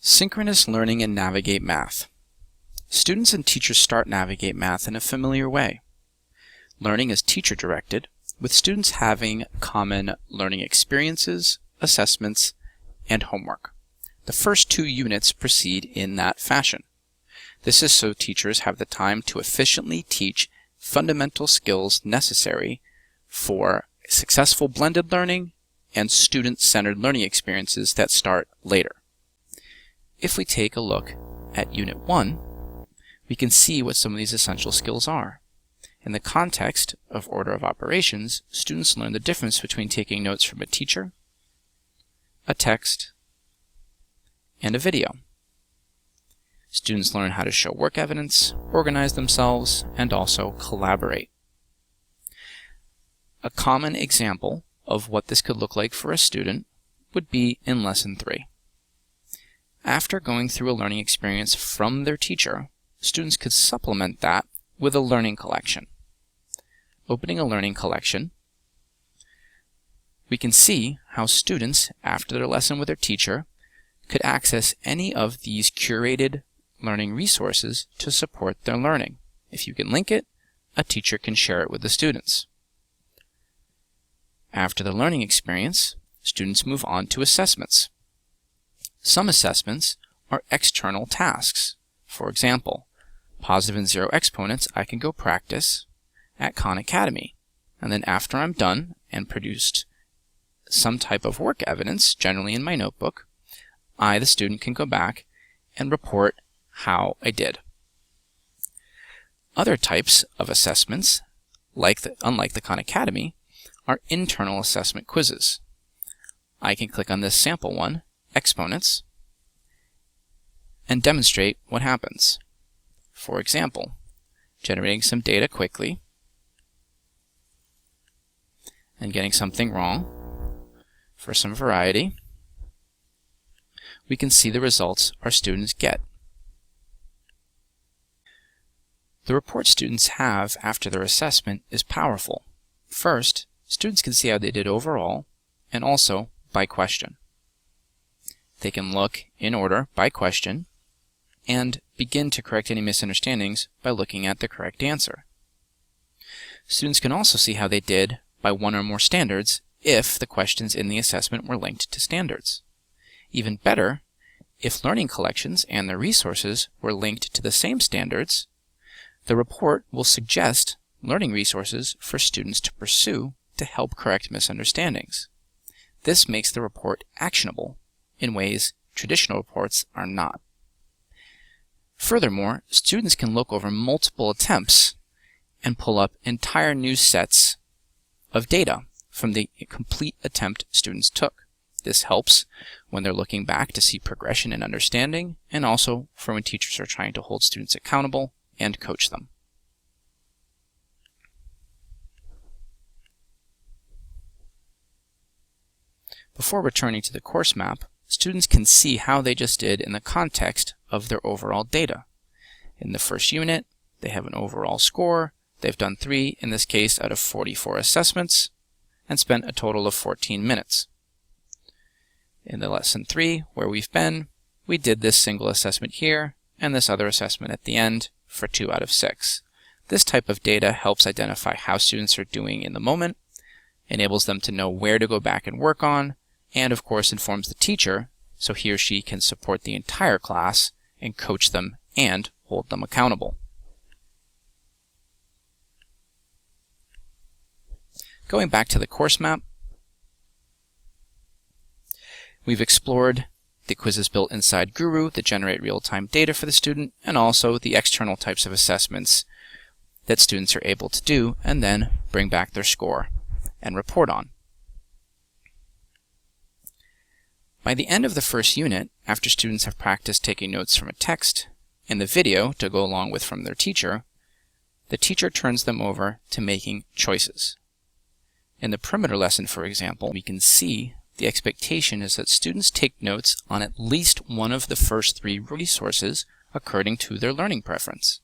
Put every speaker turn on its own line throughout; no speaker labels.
Synchronous learning and navigate math. Students and teachers start navigate math in a familiar way. Learning is teacher-directed, with students having common learning experiences, assessments, and homework. The first 2 units proceed in that fashion. This is so teachers have the time to efficiently teach fundamental skills necessary for successful blended learning and student-centered learning experiences that start later. If we take a look at Unit 1, we can see what some of these essential skills are. In the context of order of operations, students learn the difference between taking notes from a teacher, a text, and a video. Students learn how to show work evidence, organize themselves, and also collaborate. A common example of what this could look like for a student would be in Lesson 3. After going through a learning experience from their teacher, students could supplement that with a learning collection. Opening a learning collection, we can see how students, after their lesson with their teacher, could access any of these curated learning resources to support their learning. If you can link it, a teacher can share it with the students. After the learning experience, students move on to assessments. Some assessments are external tasks. For example, positive and zero exponents I can go practice at Khan Academy. And then after I'm done and produced some type of work evidence, generally in my notebook, I, the student, can go back and report how I did. Other types of assessments, unlike the Khan Academy, are internal assessment quizzes. I can click on this sample one, exponents, and demonstrate what happens. For example, generating some data quickly and getting something wrong for some variety, we can see the results our students get. The report students have after their assessment is powerful. First, students can see how they did overall and also by question. They can look in order by question and begin to correct any misunderstandings by looking at the correct answer. Students can also see how they did by one or more standards if the questions in the assessment were linked to standards. Even better, if learning collections and their resources were linked to the same standards, the report will suggest learning resources for students to pursue to help correct misunderstandings. This makes the report actionable in ways traditional reports are not. Furthermore, students can look over multiple attempts and pull up entire new sets of data from the complete attempt students took. This helps when they're looking back to see progression in understanding, and also for when teachers are trying to hold students accountable and coach them. Before returning to the course map, students can see how they just did in the context of their overall data. In the first unit, they have an overall score. They've done 3, in this case, out of 44 assessments, and spent a total of 14 minutes. In the Lesson 3, where we've been, we did this single assessment here, and this other assessment at the end for 2 out of 6. This type of data helps identify how students are doing in the moment, enables them to know where to go back and work on, and of course informs the teacher so he or she can support the entire class and coach them and hold them accountable. Going back to the course map, we've explored the quizzes built inside Guru that generate real-time data for the student, and also the external types of assessments that students are able to do and then bring back their score and report on. By the end of the first unit, after students have practiced taking notes from a text and the video to go along with from their teacher, the teacher turns them over to making choices. In the perimeter lesson, for example, we can see the expectation is that students take notes on at least one of the first 3 resources according to their learning preference.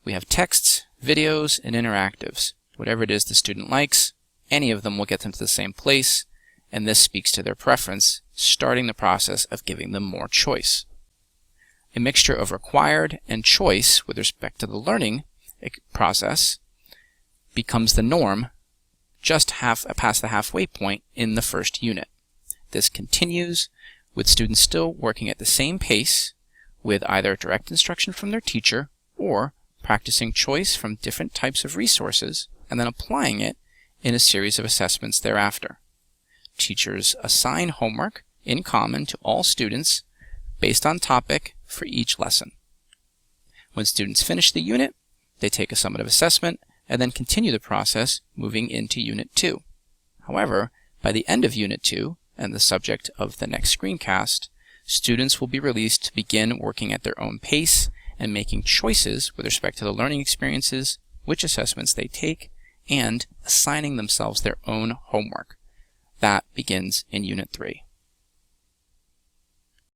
We have texts, videos, and interactives. Whatever it is the student likes, any of them will get them to the same place, and this speaks to their preference, starting the process of giving them more choice. A mixture of required and choice with respect to the learning process becomes the norm just past the halfway point in the first unit. This continues with students still working at the same pace with either direct instruction from their teacher or practicing choice from different types of resources and then applying it in a series of assessments thereafter. Teachers assign homework in common to all students based on topic for each lesson. When students finish the unit, they take a summative assessment and then continue the process moving into Unit 2. However, by the end of Unit 2 and the subject of the next screencast, students will be released to begin working at their own pace and making choices with respect to the learning experiences, which assessments they take, and assigning themselves their own homework. That begins in Unit 3.